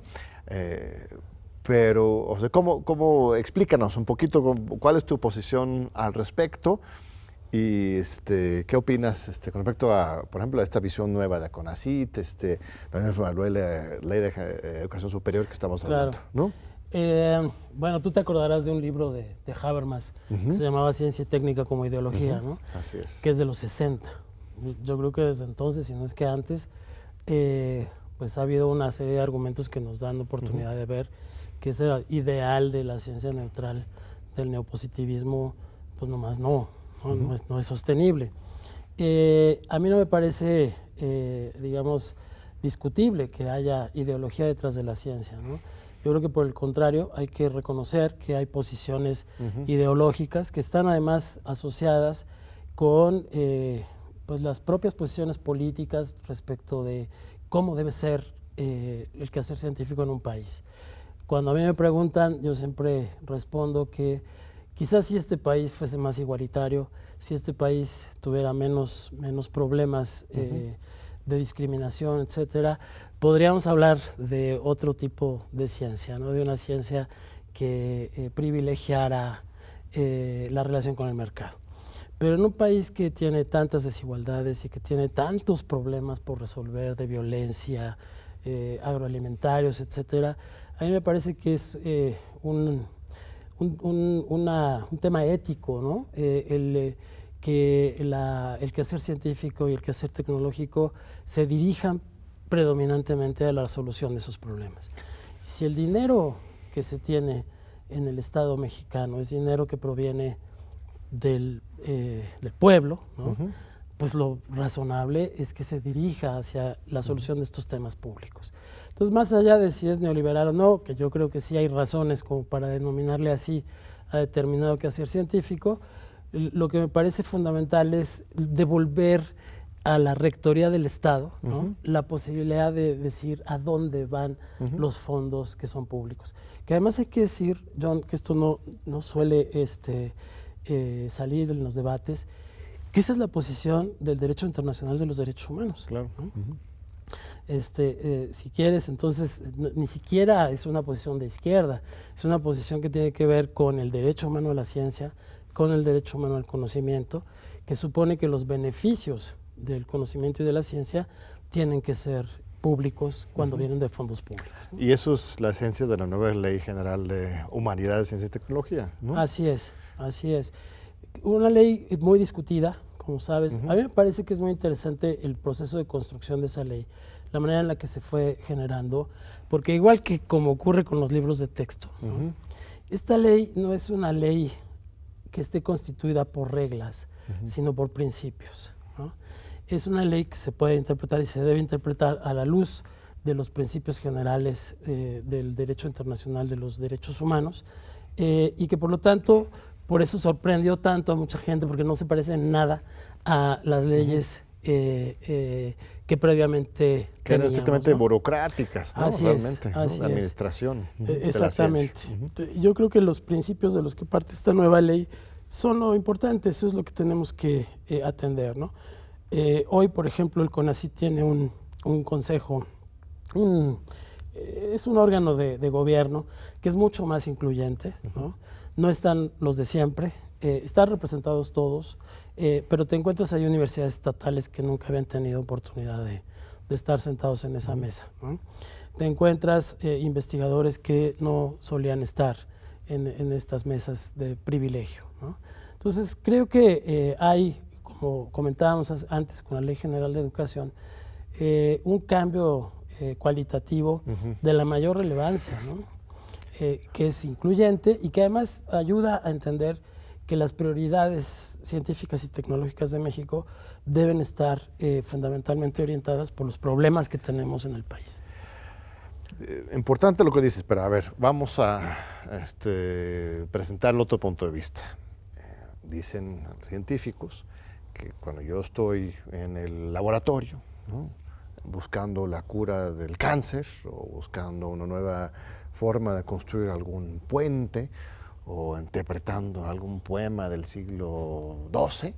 Pero, o sea, ¿cómo explícanos un poquito cuál es tu posición al respecto y qué opinas con respecto a, por ejemplo, a esta visión nueva de CONACYT, la misma ley de educación superior que estamos hablando, ¿no? Bueno, tú te acordarás de un libro de Habermas que se llamaba Ciencia y Técnica como Ideología, ¿no? Así es. Que es de los 60. Yo creo que desde entonces, si no es que antes, pues ha habido una serie de argumentos que nos dan oportunidad de ver que ese ideal de la ciencia neutral, del neopositivismo, pues nomás no es sostenible. A mí no me parece, digamos, discutible que haya ideología detrás de la ciencia, ¿no? Yo creo que por el contrario hay que reconocer que hay posiciones ideológicas que están además asociadas con pues las propias posiciones políticas respecto de cómo debe ser el quehacer científico en un país. Cuando a mí me preguntan, yo siempre respondo que quizás si este país fuese más igualitario, si este país tuviera menos problemas de discriminación, etcétera, podríamos hablar de otro tipo de ciencia, ¿no? De una ciencia que privilegiara la relación con el mercado. Pero en un país que tiene tantas desigualdades y que tiene tantos problemas por resolver de violencia, agroalimentarios, etcétera, a mí me parece que es un tema ético, ¿no? El quehacer científico y el quehacer tecnológico se dirijan predominantemente a la solución de esos problemas. Si el dinero que se tiene en el Estado mexicano es dinero que proviene del pueblo, ¿no? Pues lo razonable es que se dirija hacia la solución de estos temas públicos. Entonces, más allá de si es neoliberal o no, que yo creo que sí hay razones como para denominarle así a determinado quehacer científico, lo que me parece fundamental es devolver a la rectoría del Estado, ¿no? La posibilidad de decir a dónde van los fondos que son públicos. Que además hay que decir, John, que esto no suele salir en los debates, que esa es la posición del derecho internacional de los derechos humanos. Claro. ¿No? Si quieres, entonces, ni siquiera es una posición de izquierda, es una posición que tiene que ver con el derecho humano a la ciencia, con el derecho humano al conocimiento, que supone que los beneficios del conocimiento y de la ciencia tienen que ser públicos cuando vienen de fondos públicos, ¿no? Y eso es la esencia de la nueva Ley General de Humanidades, Ciencia y Tecnología, ¿no? Así es, así es. Una ley muy discutida, como sabes. A mí me parece que es muy interesante el proceso de construcción de esa ley, la manera en la que se fue generando, porque igual que como ocurre con los libros de texto, ¿no? Esta ley no es una ley que esté constituida por reglas, sino por principios, ¿no? Es una ley que se puede interpretar y se debe interpretar a la luz de los principios generales del derecho internacional de los derechos humanos y que por lo tanto, por eso sorprendió tanto a mucha gente, porque no se parece en nada a las leyes que previamente que eran estrictamente ¿no? burocráticas, ¿no? Así Realmente, es, ¿no? así De administración. Exactamente. Yo creo que los principios de los que parte esta nueva ley son lo importante, eso es lo que tenemos que atender, ¿no? Hoy, por ejemplo, el CONACYT tiene un consejo, es un órgano de gobierno que es mucho más incluyente, ¿no? No están los de siempre, están representados todos, pero te encuentras ahí universidades estatales que nunca habían tenido oportunidad de estar sentados en esa mesa, ¿no? Te encuentras investigadores que no solían estar en estas mesas de privilegio, ¿no? Entonces, creo que hay, como comentábamos antes con la Ley General de Educación, un cambio cualitativo de la mayor relevancia, ¿no? Que es incluyente y que además ayuda a entender que las prioridades científicas y tecnológicas de México deben estar fundamentalmente orientadas por los problemas que tenemos en el país. Importante lo que dices, pero a ver, vamos a presentar el otro punto de vista. Dicen científicos que cuando yo estoy en el laboratorio, ¿no?, buscando la cura del cáncer o buscando una nueva forma de construir algún puente o interpretando algún poema del siglo XII,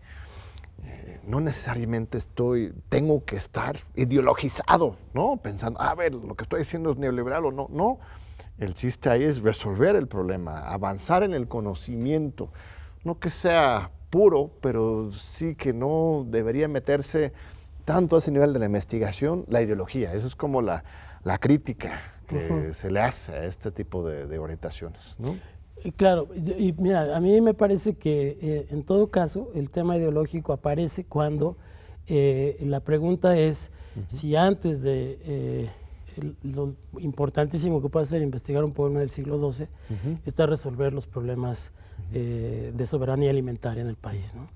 no necesariamente tengo que estar ideologizado, ¿no?, pensando, a ver, lo que estoy diciendo es neoliberal o no. No, el chiste ahí es resolver el problema, avanzar en el conocimiento, no que sea puro, pero sí que no debería meterse tanto a ese nivel de la investigación, la ideología. Eso es como la crítica que se le hace a este tipo de orientaciones, ¿no? Claro, y mira, a mí me parece que en todo caso el tema ideológico aparece cuando la pregunta es si antes de lo importantísimo que puede ser investigar un poema del siglo XII está resolver los problemas de soberanía alimentaria en el país, ¿no?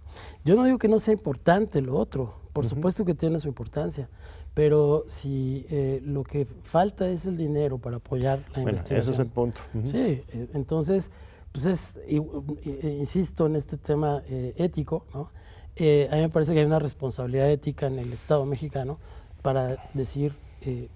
Yo no digo que no sea importante lo otro, por supuesto que tiene su importancia, pero si lo que falta es el dinero para apoyar la investigación. Ese es el punto. Sí, entonces, pues insisto en este tema ético, ¿no? A mí me parece que hay una responsabilidad ética en el Estado mexicano para decir,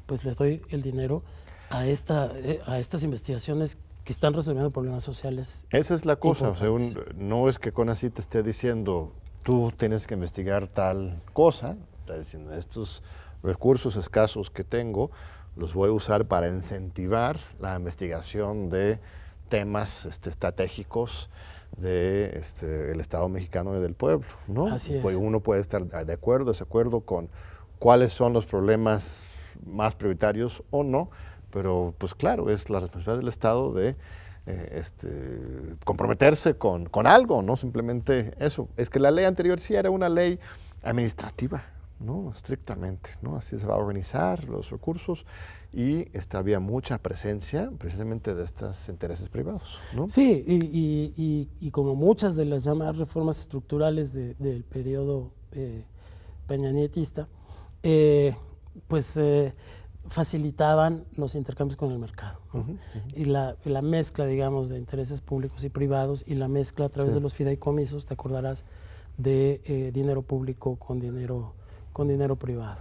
pues le doy el dinero a estas investigaciones que están resolviendo problemas sociales. Esa es la cosa, o sea, no es que CONACYT te esté diciendo, tú tienes que investigar tal cosa, está diciendo, estos recursos escasos que tengo, los voy a usar para incentivar la investigación de temas estratégicos del Estado mexicano y del pueblo, ¿no? Así es. Pues uno puede estar de acuerdo, desacuerdo con cuáles son los problemas más prioritarios o no, pero pues claro, es la responsabilidad del Estado de comprometerse con algo, no simplemente eso. Es que la ley anterior sí era una ley administrativa, ¿no?, estrictamente, ¿no? Así se va a organizar los recursos y había mucha presencia precisamente de estos intereses privados, ¿no? Sí, y como muchas de las llamadas reformas estructurales del periodo peñanietista, facilitaban los intercambios con el mercado, ¿no? Y la mezcla, digamos, de intereses públicos y privados y la mezcla a través de los fideicomisos, te acordarás, de dinero público con dinero privado.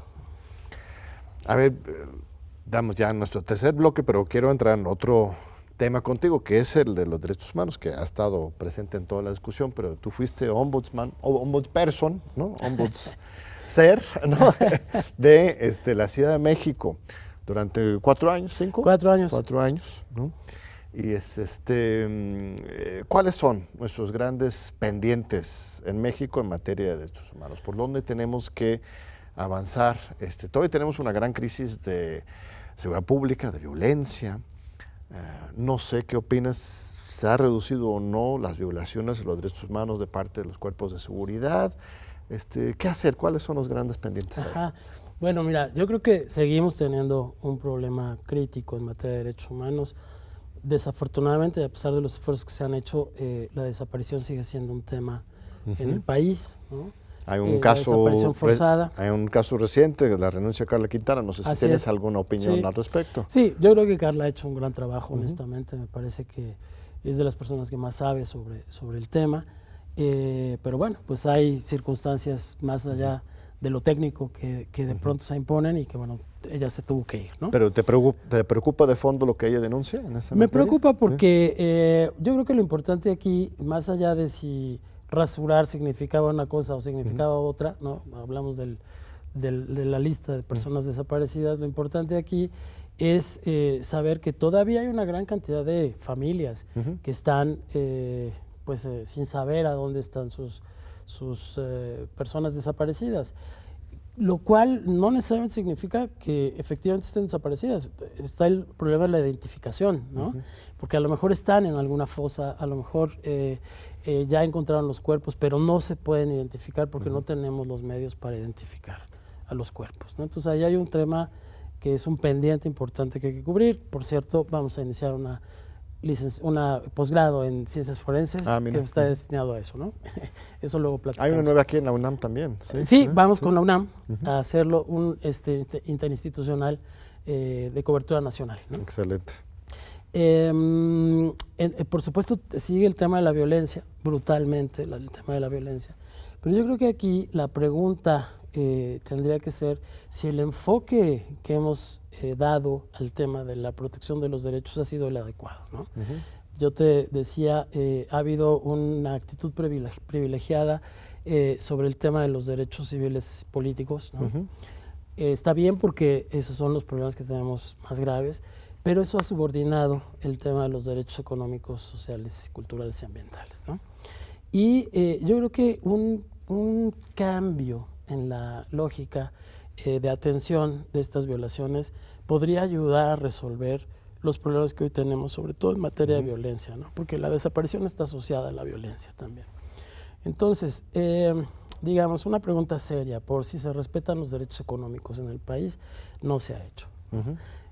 A ver, damos ya nuestro tercer bloque, pero quiero entrar en otro tema contigo, que es el de los derechos humanos, que ha estado presente en toda la discusión, pero tú fuiste ombudsman, o ombudsperson, ¿no? Ser, ¿no? de la Ciudad de México durante 4 años, 5? 4 años. 4 años, ¿no? Y ¿cuáles son nuestros grandes pendientes en México en materia de derechos humanos? ¿Por dónde tenemos que avanzar? Todavía tenemos una gran crisis de seguridad pública, de violencia. No sé qué opinas, ¿se ha reducido o no las violaciones de los derechos humanos de parte de los cuerpos de seguridad? ¿Qué hacer? ¿Cuáles son los grandes pendientes ahí? Bueno, mira, yo creo que seguimos teniendo un problema crítico en materia de derechos humanos. Desafortunadamente, a pesar de los esfuerzos que se han hecho, la desaparición sigue siendo un tema en el país, ¿no? Hay un desaparición forzada. Hay un caso reciente de la renuncia de Carla Quintana. No sé si tienes alguna opinión al respecto. Sí, yo creo que Carla ha hecho un gran trabajo, honestamente. Me parece que es de las personas que más sabe sobre el tema. Pero bueno, pues hay circunstancias más allá de lo técnico que de pronto se imponen y que bueno, ella se tuvo que ir, ¿no? ¿Pero te preocupa de fondo lo que ella denuncia en esa materia? Me preocupa porque yo creo que lo importante aquí, más allá de si rasurar significaba una cosa o significaba otra, ¿no? Hablamos de la lista de personas desaparecidas, lo importante aquí es saber que todavía hay una gran cantidad de familias que están sin saber a dónde están sus personas desaparecidas, lo cual no necesariamente significa que efectivamente estén desaparecidas. Está el problema de la identificación, ¿no? Porque a lo mejor están en alguna fosa, a lo mejor ya encontraron los cuerpos, pero no se pueden identificar porque no tenemos los medios para identificar a los cuerpos, ¿no? Entonces ahí hay un tema que es un pendiente importante que hay que cubrir. Por cierto, vamos a iniciar una una posgrado en ciencias forenses que está destinado a eso, ¿no? Eso luego platicamos. Hay una nueva aquí en la UNAM también. Sí, vamos con la UNAM a hacerlo un interinstitucional de cobertura nacional, ¿no? Excelente. Por supuesto, sigue el tema de la violencia, brutalmente el tema de la violencia. Pero yo creo que aquí la pregunta tendría que ser si el enfoque que hemos dado al tema de la protección de los derechos ha sido el adecuado, ¿no? Yo te decía, ha habido una actitud privilegiada sobre el tema de los derechos civiles políticos, ¿no? Está bien porque esos son los problemas que tenemos más graves, pero eso ha subordinado el tema de los derechos económicos, sociales, culturales y ambientales, ¿no? Y yo creo que un cambio en la lógica de atención de estas violaciones podría ayudar a resolver los problemas que hoy tenemos, sobre todo en materia de violencia, ¿no? Porque la desaparición está asociada a la violencia también. Entonces, digamos, una pregunta seria por si se respetan los derechos económicos en el país no se ha hecho.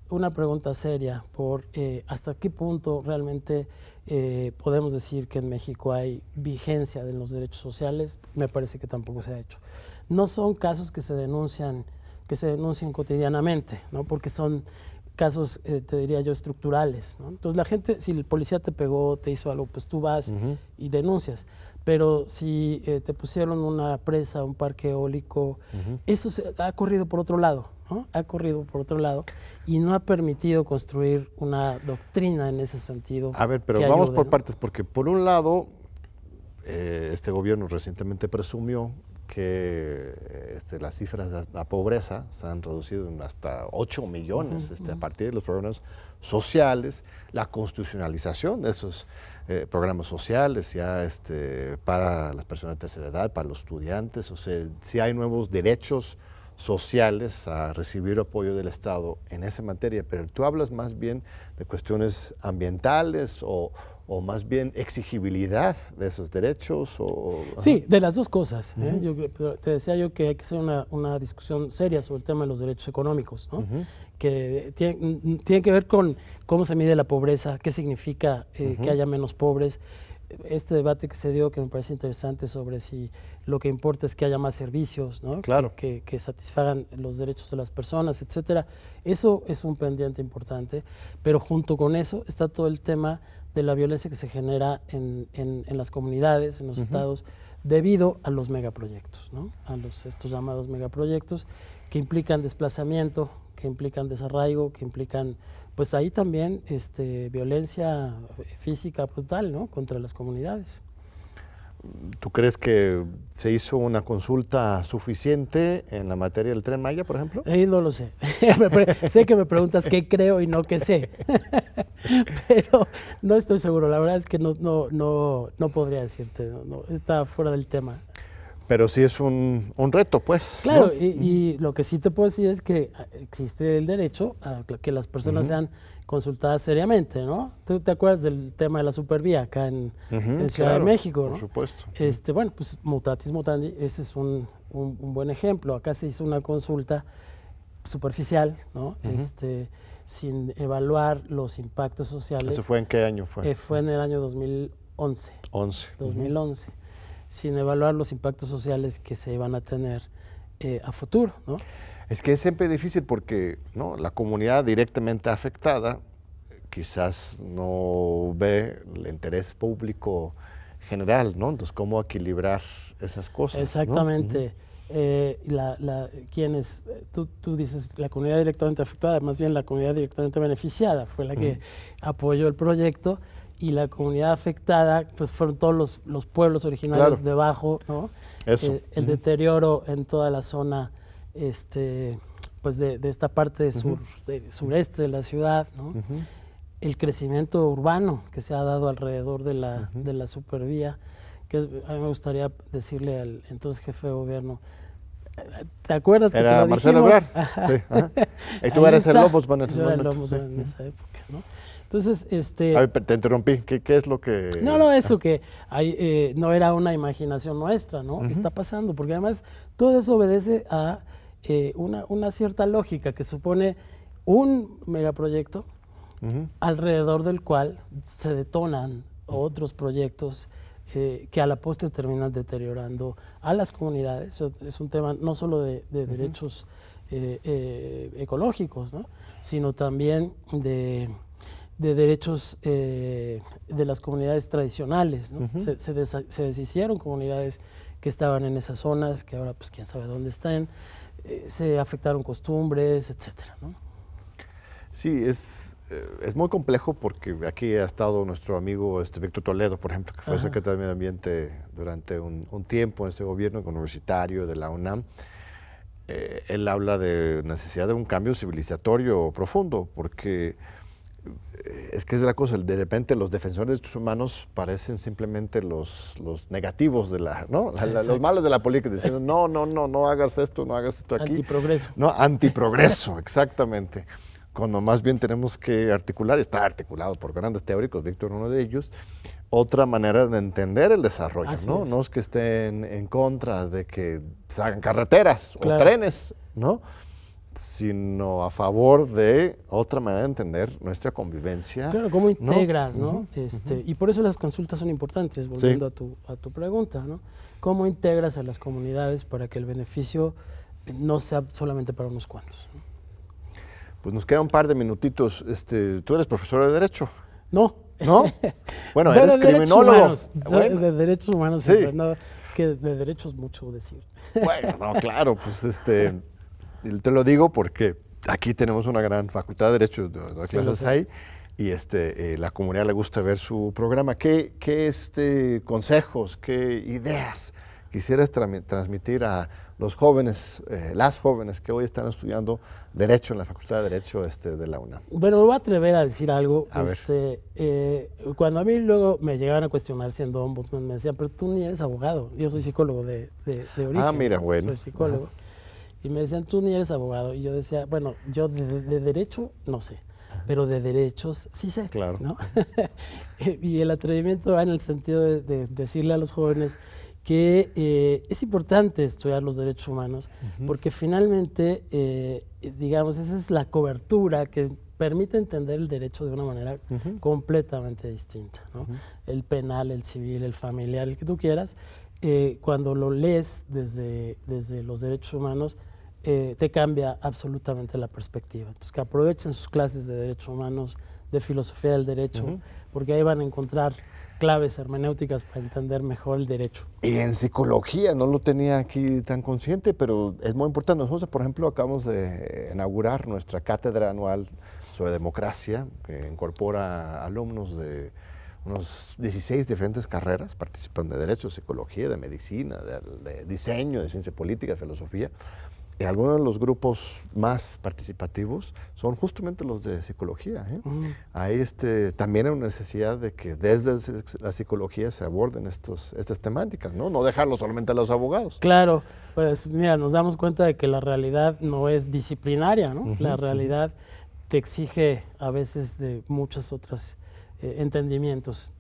Una pregunta seria por hasta qué punto realmente podemos decir que en México hay vigencia de los derechos sociales, me parece que tampoco se ha hecho. No son casos que se denuncian cotidianamente, ¿no? Porque son casos, te diría yo, estructurales, ¿no? Entonces la gente, si el policía te pegó, te hizo algo, pues tú vas y denuncias. Pero si te pusieron una presa, un parque eólico, eso ha corrido por otro lado, ¿no? Ha corrido por otro lado y no ha permitido construir una doctrina en ese sentido. A ver, pero vamos por partes, porque por un lado, este gobierno recientemente presumió que las cifras de la pobreza se han reducido en hasta 8 millones a partir de los programas sociales, la constitucionalización de esos programas sociales ya para las personas de tercera edad, para los estudiantes, o sea, si hay nuevos derechos sociales a recibir apoyo del Estado en esa materia, pero tú hablas más bien de cuestiones ambientales o más bien exigibilidad de esos derechos. Sí, de las dos cosas. Te decía yo que hay que hacer una discusión seria sobre el tema de los derechos económicos, ¿no? Que tiene que ver con cómo se mide la pobreza, qué significa que haya menos pobres. Este debate que se dio, que me parece interesante, sobre si lo que importa es que haya más servicios, ¿no? Claro. Que satisfagan los derechos de las personas, etcétera. Eso es un pendiente importante, pero junto con eso está todo el tema de la violencia que se genera en las comunidades, en los estados, debido a los megaproyectos, ¿no? A estos llamados megaproyectos que implican desplazamiento, que implican desarraigo, que implican, pues ahí también violencia física brutal, ¿no? Contra las comunidades. ¿Tú crees que se hizo una consulta suficiente en la materia del Tren Maya, por ejemplo? No lo sé. Sé que me preguntas qué creo y no qué sé, pero no estoy seguro. La verdad es que no podría decirte, no, está fuera del tema. Pero sí es un reto, pues. Claro, ¿no? y lo que sí te puedo decir es que existe el derecho a que las personas sean consultadas seriamente, ¿no? ¿Tú te acuerdas del tema de la supervía acá en Ciudad de México, ¿no? Por supuesto. Bueno, pues mutatis mutandi, ese es un buen ejemplo. Acá se hizo una consulta superficial, ¿no? Sin evaluar los impactos sociales. ¿Eso fue en qué año fue? Fue en el año 2011. 2011. Sin evaluar los impactos sociales que se iban a tener a futuro, ¿no? Es que es siempre difícil porque, ¿no?, la comunidad directamente afectada quizás no ve el interés público general, ¿no? Entonces, ¿cómo equilibrar esas cosas? Exactamente. ¿no? Tú dices la comunidad directamente afectada, más bien la comunidad directamente beneficiada fue la que apoyó el proyecto, y la comunidad afectada pues fueron todos los pueblos originarios debajo, ¿no? Eso. El deterioro en toda la zona pues de esta parte sureste de la ciudad, ¿no? El crecimiento urbano que se ha dado alrededor de la supervía, que a mí me gustaría decirle al entonces jefe de gobierno, ¿te acuerdas que era te lo Marcelo dijimos? Ebrard. Sí, y tú eras el Ombudsman en ese momento. Yo era el momento. Ombudsman en esa época, ¿no? Entonces, A ver, te interrumpí. ¿Qué es lo que...? No, eso que no era una imaginación nuestra, ¿no? Está pasando, porque además todo eso obedece a una cierta lógica que supone un megaproyecto alrededor del cual se detonan otros proyectos que a la postre terminan deteriorando a las comunidades. Es un tema no solo de derechos ecológicos, ¿no? Sino también de derechos de las comunidades tradicionales, ¿no? Se deshicieron comunidades que estaban en esas zonas, que ahora pues quién sabe dónde están, se afectaron costumbres, etcétera, ¿no? Sí, es muy complejo porque aquí ha estado nuestro amigo Víctor Toledo, por ejemplo, que fue secretario de Medio Ambiente durante un tiempo en este gobierno universitario de la UNAM. Él habla de necesidad de un cambio civilizatorio profundo, porque es que es la cosa, de repente los defensores de derechos humanos parecen simplemente los negativos de los malos de la política, diciendo no hagas esto aquí. Antiprogreso. No, antiprogreso, exactamente. Cuando más bien tenemos que articular, está articulado por grandes teóricos, Víctor uno de ellos, otra manera de entender el desarrollo, ¿no? No es que estén en contra de que se hagan carreteras o trenes, ¿no? Sino a favor de otra manera de entender nuestra convivencia. Claro, cómo integras, ¿no? Y por eso las consultas son importantes, volviendo a tu pregunta, ¿no? ¿Cómo integras a las comunidades para que el beneficio no sea solamente para unos cuantos, ¿no? Pues nos queda un par de minutitos. ¿Tú eres profesor de Derecho? No. ¿No? Bueno, eres criminólogo. De derechos humanos, sí. No, es que de derechos mucho decir. Bueno, no, claro, pues te lo digo porque aquí tenemos una gran facultad de Derecho, de clases ahí, y la comunidad le gusta ver su programa. ¿Qué consejos, qué ideas quisieras transmitir a los jóvenes, las jóvenes que hoy están estudiando Derecho en la Facultad de Derecho de la UNAM? Bueno, me voy a atrever a decir algo. A ver. Cuando a mí luego me llegaban a cuestionar siendo ombudsman, me decían, pero tú ni eres abogado. Yo soy psicólogo de origen. Ah, mira, bueno. Soy psicólogo. Y me decían, tú ni eres abogado. Y yo decía, bueno, yo de Derecho no sé, pero de derechos sí sé. Claro. ¿no? Y el atrevimiento va en el sentido de decirle a los jóvenes que es importante estudiar los derechos humanos, porque finalmente, digamos, esa es la cobertura que permite entender el derecho de una manera completamente distinta, ¿no? El penal, el civil, el familiar, el que tú quieras, cuando lo lees desde los derechos humanos, te cambia absolutamente la perspectiva. Entonces, que aprovechen sus clases de derechos humanos, de filosofía del derecho, porque ahí van a encontrar claves hermenéuticas para entender mejor el derecho. Y en psicología, no lo tenía aquí tan consciente, pero es muy importante. Nosotros, por ejemplo, acabamos de inaugurar nuestra cátedra anual sobre democracia, que incorpora alumnos de unos 16 diferentes carreras, participan de Derecho, Psicología, de Medicina, de Diseño, de Ciencia Política, de Filosofía. Y algunos de los grupos más participativos son justamente los de psicología. Ahí también hay una necesidad de que desde la psicología se aborden estas temáticas, ¿no? No dejarlo solamente a los abogados. Claro, pues mira, nos damos cuenta de que la realidad no es disciplinaria, ¿no? La realidad te exige a veces de muchos otros entendimientos.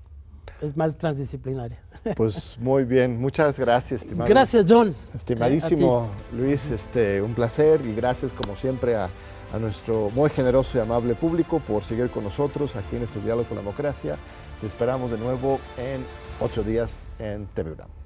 Es más transdisciplinaria. Pues muy bien, muchas gracias, estimado. Gracias, John. Estimadísimo Luis, un placer y gracias como siempre a nuestro muy generoso y amable público por seguir con nosotros aquí en estos Diálogos por la Democracia. Te esperamos de nuevo en 8 días en TV UNAM.